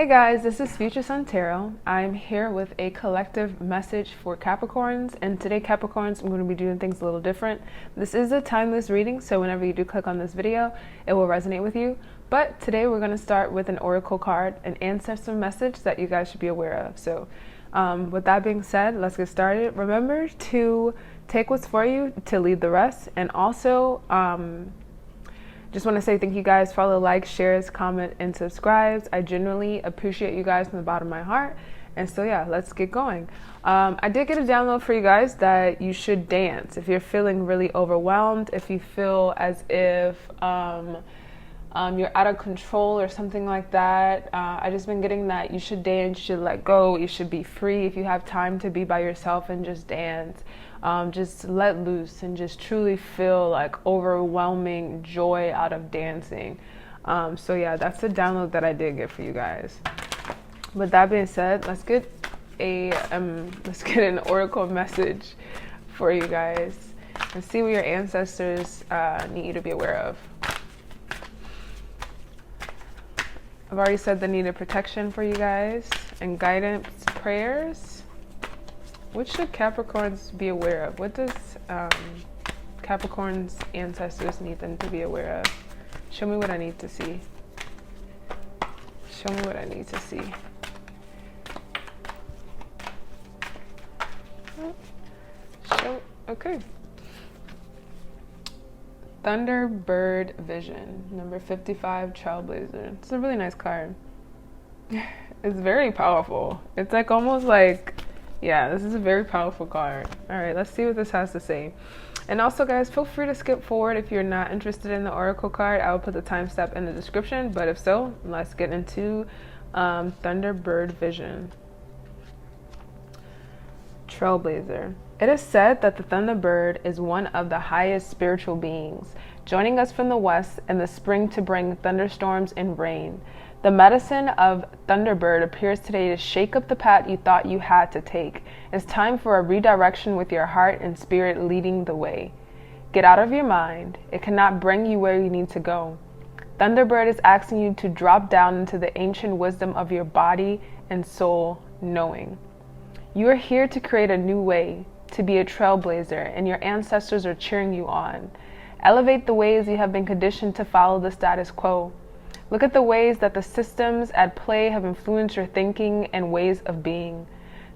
Hey guys, this is Future Sun Tarot. I'm here with a collective message for Capricorns, and today Capricorns, I'm going to be doing things a little different. This is a timeless reading, so whenever you do click on this video, it will resonate with you. But today we're going to start with an oracle card, an ancestor message that you guys should be aware of. So with that being said, let's get started. Remember to take what's for you, to leave the rest, and also just want to say thank you guys for all the likes, shares, comment, and subscribes. I genuinely appreciate you guys from the bottom of my heart. And so yeah, let's get going. I did get a download for you guys that you should dance. If you're feeling really overwhelmed, if you feel as if you're out of control or something like that, I just been getting that you should dance, you should let go, you should be free. If you have time to be by yourself and just dance, just let loose and just truly feel like overwhelming joy out of dancing. So yeah, that's the download that I did get for you guys. With that being said, let's get an oracle message for you guys and see what your ancestors need you to be aware of. I've already said the needed protection for you guys and guidance prayers. What should Capricorns be aware of? What does Capricorn's ancestors need them to be aware of? Show me what I need to see. Show me what I need to see. Okay. Thunderbird Vision, number 55, Trailblazer. It's a really nice card. It's very powerful. It's like almost like, yeah, this is a very powerful card. All right, let's see what this has to say. And also, guys, feel free to skip forward if you're not interested in the oracle card. I will put the timestamp in the description, but if so, let's get into Thunderbird Vision. Trailblazer. It is said that the Thunderbird is one of the highest spiritual beings, joining us from the west in the spring to bring thunderstorms and rain. The medicine of Thunderbird appears today to shake up the path you thought you had to take. It's time for a redirection with your heart and spirit leading the way. Get out of your mind. It cannot bring you where you need to go. Thunderbird is asking you to drop down into the ancient wisdom of your body and soul knowing. You are here to create a new way, to be a trailblazer, and your ancestors are cheering you on. Elevate the ways you have been conditioned to follow the status quo. Look at the ways that the systems at play have influenced your thinking and ways of being.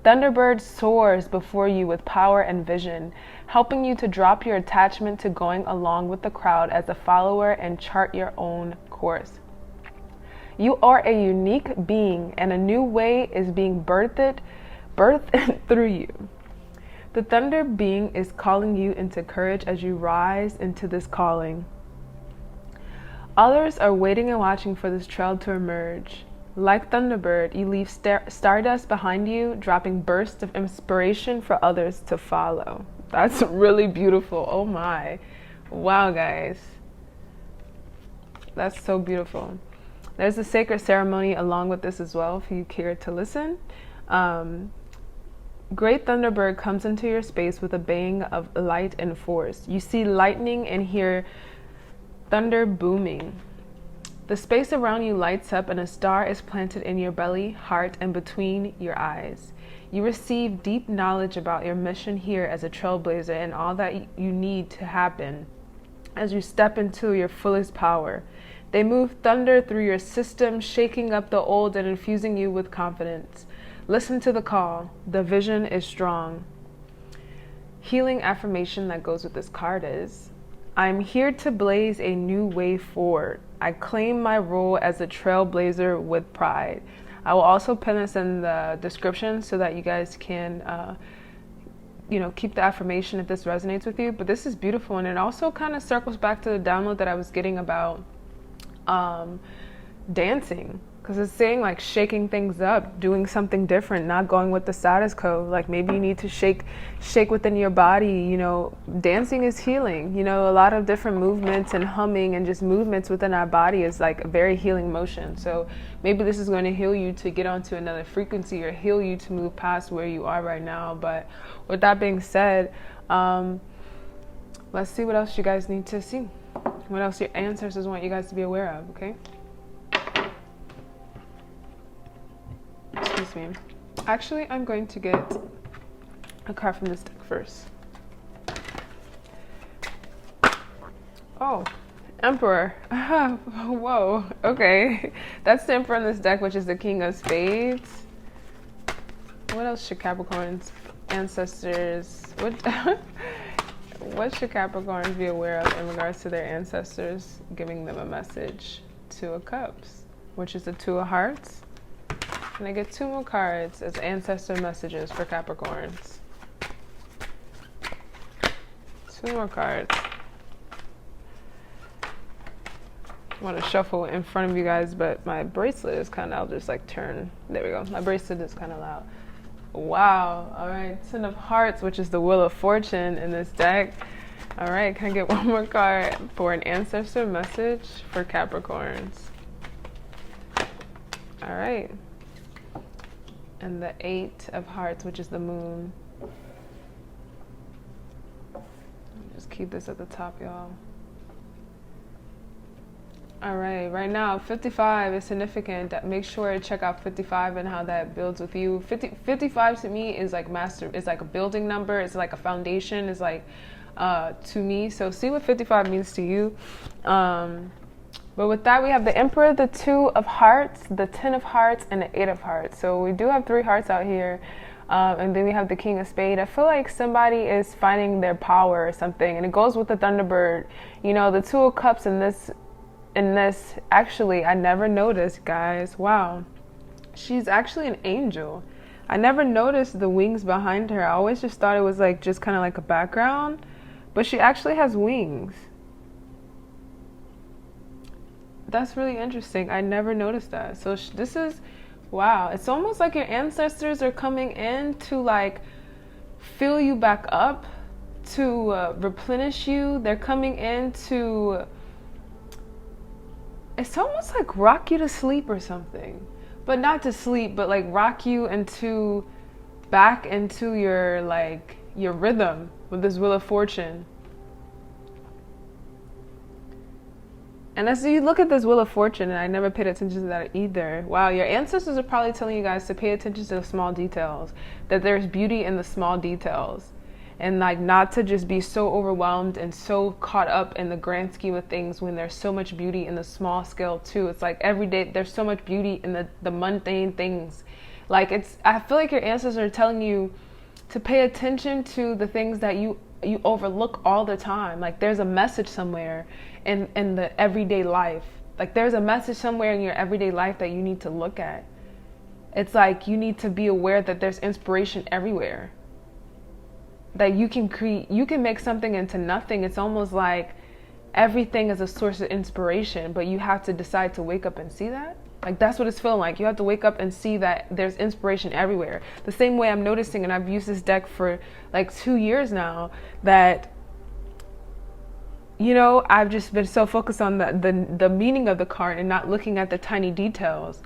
Thunderbird soars before you with power and vision, helping you to drop your attachment to going along with the crowd as a follower and chart your own course. You are a unique being, and a new way is being birthed through you. The Thunder being is calling you into courage as you rise into this calling. Others are waiting and watching for this trail to emerge. Like Thunderbird, you leave stardust behind you, dropping bursts of inspiration for others to follow. That's really beautiful. Oh my. Wow, guys. That's so beautiful. There's a sacred ceremony along with this as well, if you care to listen. Great Thunderbird comes into your space with a bang of light and force. You see lightning and hear thunder booming. The space around you lights up and a star is planted in your belly, heart, and between your eyes. You receive deep knowledge about your mission here as a trailblazer and all that you need to happen as you step into your fullest power. They move thunder through your system, shaking up the old and infusing you with confidence. Listen to the call. The vision is strong. Healing affirmation that goes with this card is, I'm here to blaze a new way forward. I claim my role as a trailblazer with pride. I will also pin this in the description so that you guys can, keep the affirmation if this resonates with you. But this is beautiful, and it also kind of circles back to the download that I was getting about dancing. Because it's saying like shaking things up, doing something different, not going with the status quo. Like maybe you need to shake within your body. Dancing is healing. A lot of different movements and humming and just movements within our body is like a very healing motion. So maybe this is going to heal you to get onto another frequency or heal you to move past where you are right now. But with that being said, let's see what else you guys need to see. What else your ancestors want you guys to be aware of, okay? Excuse me. Actually, I'm going to get a card from this deck first. Oh, Emperor. Whoa, okay. That's the Emperor in this deck, which is the King of Spades. What else should Capricorn's ancestors, what should Capricorns be aware of in regards to their ancestors giving them a message? Two of Cups, which is the Two of Hearts. And I get 2 more cards as ancestor messages for Capricorns. 2 more cards. I want to shuffle in front of you guys, but my bracelet is kind of, I'll just like turn. There we go. My bracelet is kind of loud. Wow. All right. 10 of Hearts, which is the Wheel of Fortune in this deck. All right. Can I get 1 more card for an ancestor message for Capricorns? All right. And the 8 of Hearts, which is the Moon. Just keep this at the top, y'all. All right now 55 is significant. Make sure to check out 55 and how that builds with you. 55 to me is like it's like a building number. It's like a foundation. It's like to me. So see what 55 means to you. But with that, we have the Emperor, the 2 of Hearts, the 10 of Hearts, and the 8 of Hearts. So we do have 3 hearts out here. And then we have the King of Spades. I feel like somebody is finding their power or something. And it goes with the Thunderbird. You know, the 2 of Cups in this, actually, I never noticed, guys. Wow. She's actually an angel. I never noticed the wings behind her. I always just thought it was like just kind of like a background. But she actually has wings. That's really interesting. I never noticed that. So this is, wow. It's almost like your ancestors are coming in to like fill you back up, to replenish you. They're coming in to, it's almost like rock you to sleep or something. But not to sleep, but like rock you back into your like your rhythm with this Wheel of Fortune. And as you look at this Wheel of Fortune, and I never paid attention to that either. Wow, your ancestors are probably telling you guys to pay attention to the small details, that there's beauty in the small details, and like not to just be so overwhelmed and so caught up in the grand scheme of things when there's so much beauty in the small scale too. It's like every day there's so much beauty in the mundane things. Like I feel like your ancestors are telling you to pay attention to the things that you overlook all the time. Like there's a message somewhere in the everyday life. Like there's a message somewhere in your everyday life that you need to look at. It's like you need to be aware that there's inspiration everywhere. That you can make something into nothing. It's almost like everything is a source of inspiration, but you have to decide to wake up and see that. Like that's what it's feeling like. You have to wake up and see that there's inspiration everywhere. The same way I'm noticing, and I've used this deck for like 2 years now, that you know, I've just been so focused on the meaning of the card and not looking at the tiny details.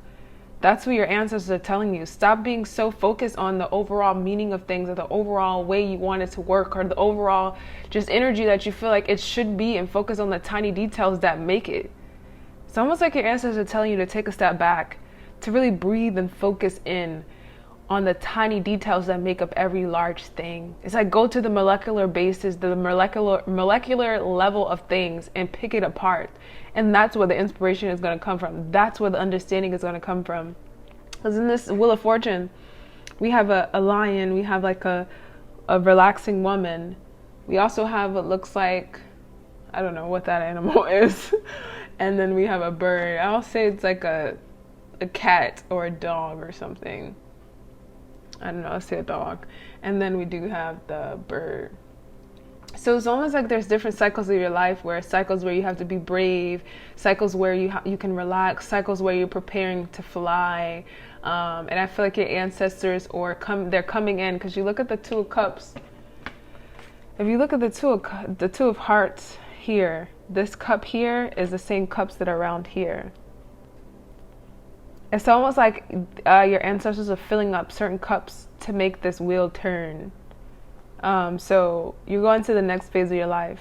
That's what your ancestors are telling you. Stop being so focused on the overall meaning of things, or the overall way you want it to work, or the overall just energy that you feel like it should be, and focus on the tiny details that make it. It's almost like your ancestors are telling you to take a step back, to really breathe and focus in on the tiny details that make up every large thing. It's like go to the molecular basis, the molecular level of things, and pick it apart. And that's where the inspiration is going to come from. That's where the understanding is going to come from. Because in this Wheel of Fortune, we have a lion, we have like a relaxing woman. We also have what looks like, I don't know what that animal is. And then we have a bird. I'll say it's like a cat or a dog or something. I don't know, I'll say a dog. And then we do have the bird. So it's almost like there's different cycles of your life, where cycles where you have to be brave, cycles where you can relax, cycles where you're preparing to fly. And I feel like your ancestors they're coming in, because you look at the 2 of Cups. If you look at the two of Hearts here, this cup here is the same cups that are around here. It's almost like your ancestors are filling up certain cups to make this wheel turn. So you're going to the next phase of your life.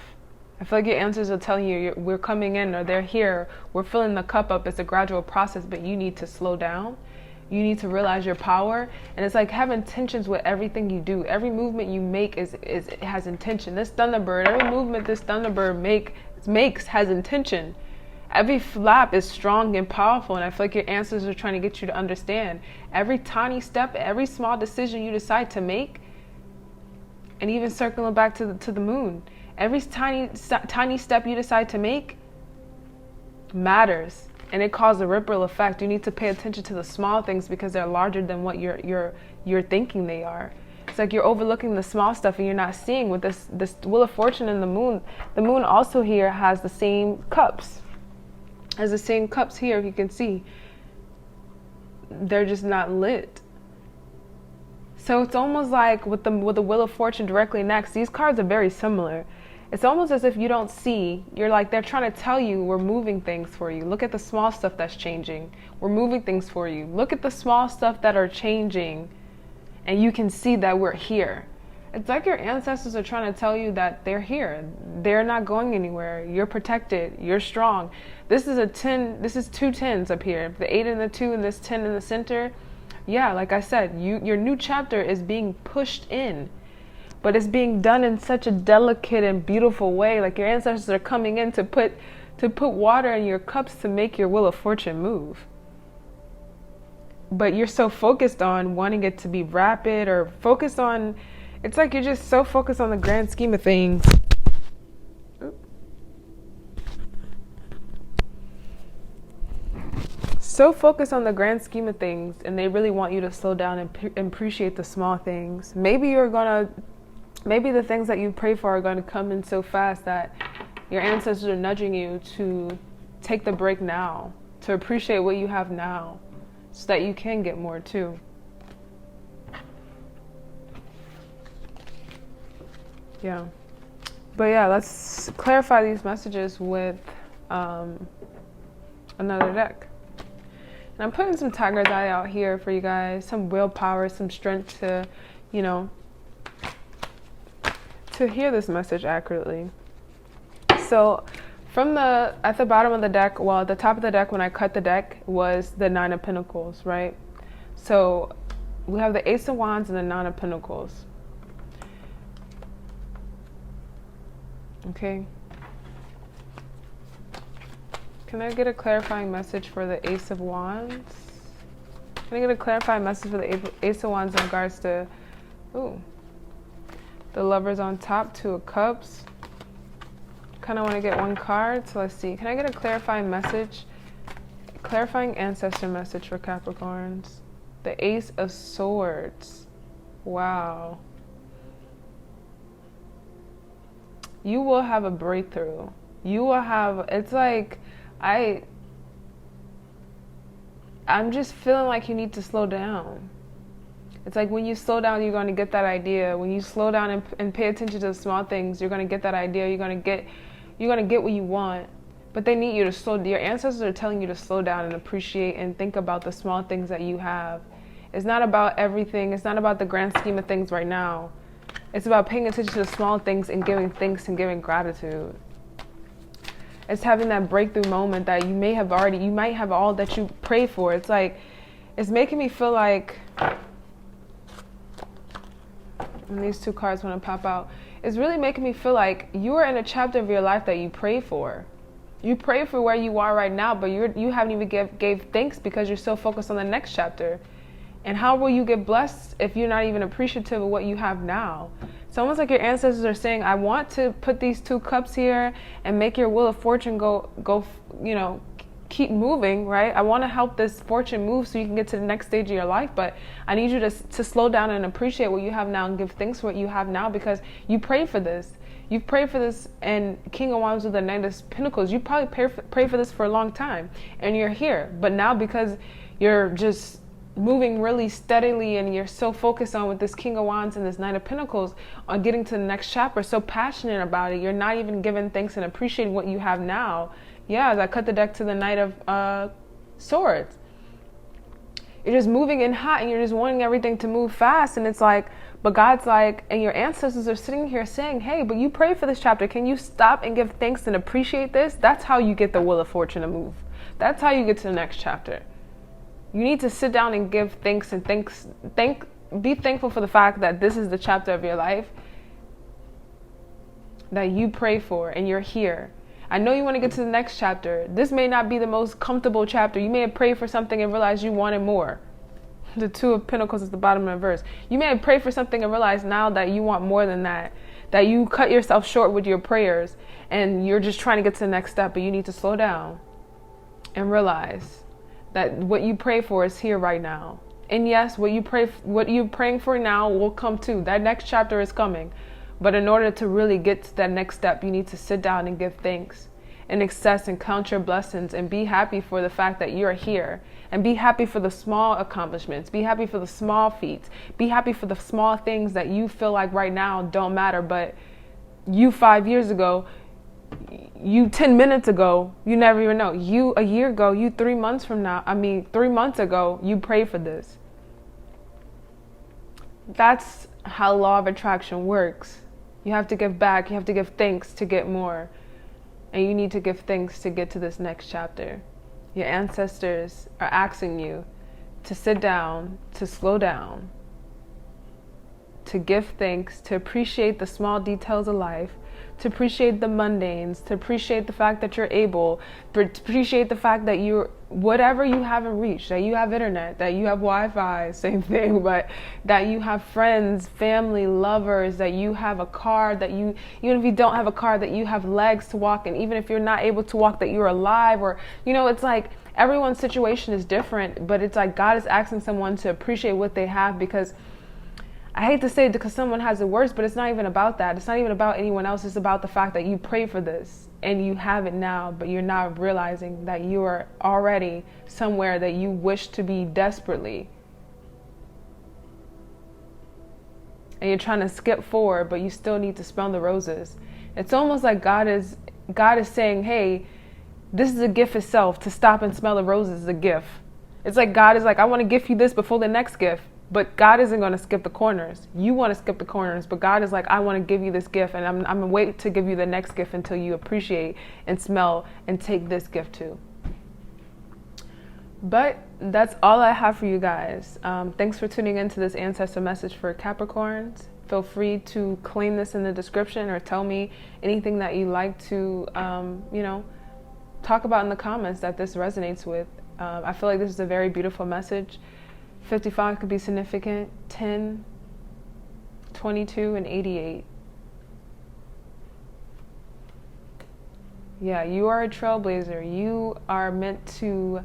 I feel like your ancestors are telling you, we're coming in, or they're here. We're filling the cup up. It's a gradual process, but you need to slow down. You need to realize your power. And it's like, have intentions with everything you do. Every movement you make it has intention. This Thunderbird, every movement this Thunderbird makes has intention. Every flap is strong and powerful, and I feel like your ancestors are trying to get you to understand. Every tiny step, every small decision you decide to make, and even circling back to the moon, every tiny step you decide to make matters, and it causes a ripple effect. You need to pay attention to the small things because they're larger than what you're thinking they are. It's like you're overlooking the small stuff and you're not seeing with this Wheel of Fortune and the moon. The moon also here has the same cups. Has the same cups here, if you can see. They're just not lit. So it's almost like with the Wheel of Fortune directly next, these cards are very similar. It's almost as if you don't see. You're like, they're trying to tell you we're moving things for you. Look at the small stuff that's changing. We're moving things for you. Look at the small stuff that are changing, and you can see that we're here. It's like your ancestors are trying to tell you that they're here. They're not going anywhere. You're protected. You're strong. This is a 10. This is 2 10s up here. The 8 and the 2 and this 10 in the center. Yeah, like I said, your new chapter is being pushed in, but it's being done in such a delicate and beautiful way. Like your ancestors are coming in to put water in your cups to make your Wheel of Fortune move. But you're so focused on wanting it to be rapid, or focused on, it's like you're just so focused on the grand scheme of things. So focused on the grand scheme of things, and they really want you to slow down and appreciate the small things. Maybe the things that you pray for are going to come in so fast that your ancestors are nudging you to take the break now, to appreciate what you have now, so that you can get more too. Yeah. But yeah, let's clarify these messages with another deck. And I'm putting some Tiger's Eye out here for you guys, some willpower, some strength to, to hear this message accurately. So at the bottom of the deck, well, at the top of the deck when I cut the deck was the 9 of Pentacles, right? So we have the Ace of Wands and the 9 of Pentacles. Okay. Can I get a clarifying message for the Ace of Wands? Can I get a clarifying message for the Ace of Wands in regards to, the Lovers on top, 2 of Cups. Kind of want to get one card, so let's see. Can I get a clarifying message, clarifying ancestor message for Capricorns? The Ace of Swords. Wow. You will have a breakthrough. You will have, it's like, I'm just feeling like you need to slow down. It's like when you slow down, you're going to get that idea. When you slow down and pay attention to the small things, you're going to get that idea. You're going to get what you want. But they need you to slow. Your ancestors are telling you to slow down and appreciate and think about the small things that you have. It's not about everything. It's not about the grand scheme of things right now. It's about paying attention to the small things and giving thanks and giving gratitude. It's having that breakthrough moment that you might have all that you pray for. It's like, it's making me feel like, and these 2 cards want to pop out, it's really making me feel like you are in a chapter of your life that you pray for. You pray for where you are right now, but you haven't even gave thanks because you're so focused on the next chapter. And how will you get blessed if you're not even appreciative of what you have now? It's almost like your ancestors are saying, I want to put these 2 cups here and make your Wheel of Fortune go, keep moving, right? I want to help this fortune move so you can get to the next stage of your life, but I need you to slow down and appreciate what you have now and give thanks for what you have now, because you prayed for this. You've prayed for this, and King of Wands with the Knight of Pentacles, you probably prayed for this for a long time, and you're here. But now because you're just moving really steadily and you're so focused on with this King of Wands and this Knight of Pentacles on getting to the next chapter, so passionate about it, you're not even giving thanks and appreciating what you have now. Yeah, as I cut the deck to the Knight of Swords. You're just moving in hot and you're just wanting everything to move fast, and it's like, but God's like, and your ancestors are sitting here saying, hey, but you prayed for this chapter. Can you stop and give thanks and appreciate this? That's how you get the Wheel of Fortune to move. That's how you get to the next chapter. You need to sit down and give thanks and be thankful for the fact that this is the chapter of your life that you pray for and you're here. I know you want to get to the next chapter. This may not be the most comfortable chapter. You may have prayed for something and realized you wanted more. The Two of Pentacles is the bottom of the verse. You may have prayed for something and realized now that you want more than that. That you cut yourself short with your prayers and you're just trying to get to the next step, but you need to slow down and realize that what you pray for is here right now. And yes, what you're praying for now will come too. That next chapter is coming. But in order to really get to that next step, you need to sit down and give thanks and access and count your blessings and be happy for the fact that you're here. And be happy for the small accomplishments. Be happy for the small feats. Be happy for the small things that you feel like right now don't matter. But you 5 years ago, you 10 minutes ago, you never even know. You a year ago, you 3 months from now, 3 months ago, you prayed for this. That's how law of attraction works. You have to give back. You have to give thanks to get more. And you need to give thanks to get to this next chapter. Your ancestors are asking you to sit down, to slow down, to give thanks, to appreciate the small details of life, to appreciate the mundanes, to appreciate the fact that you're able, to appreciate the fact that you're, whatever you haven't reached, that you have internet, that you have Wi-Fi, same thing, but that you have friends, family, lovers, that you have a car, that you, even if you don't have a car, that you have legs to walk, and even if you're not able to walk, that you're alive, or, it's like everyone's situation is different, but it's like God is asking someone to appreciate what they have, because I hate to say it because someone has it worse, but it's not even about that. It's not even about anyone else. It's about the fact that you pray for this and you have it now, but you're not realizing that you are already somewhere that you wish to be desperately. And you're trying to skip forward, but you still need to smell the roses. It's almost like God is saying, hey, this is a gift itself. To stop and smell the roses is a gift. It's like God is like, I want to gift you this before the next gift. But God isn't going to skip the corners. You want to skip the corners, but God is like, I want to give you this gift, and I'm going to wait to give you the next gift until you appreciate and smell and take this gift too. But that's all I have for you guys. Thanks for tuning into this ancestor message for Capricorns. Feel free to claim this in the description or tell me anything that you like to, talk about in the comments that this resonates with. I feel like this is a very beautiful message. 55 could be significant, 10, 22, and 88. Yeah, you are a trailblazer. You are meant to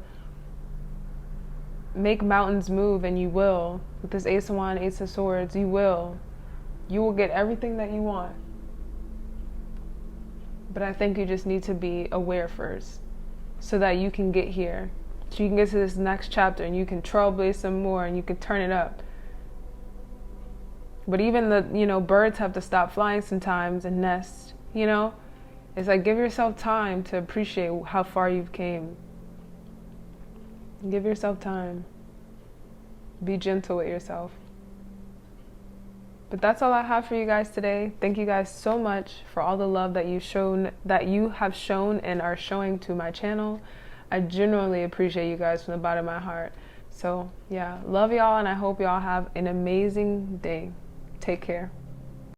make mountains move, and you will. With this Ace of Wands, Ace of Swords, you will. You will get everything that you want. But I think you just need to be aware first so that you can get here. So you can get to this next chapter and you can trailblaze some more and you can turn it up. But even the, birds have to stop flying sometimes and nest, It's like, give yourself time to appreciate how far you've came. Give yourself time. Be gentle with yourself. But that's all I have for you guys today. Thank you guys so much for all the love that you have shown and are showing to my channel. I genuinely appreciate you guys from the bottom of my heart. So yeah, love y'all, and I hope y'all have an amazing day. Take care.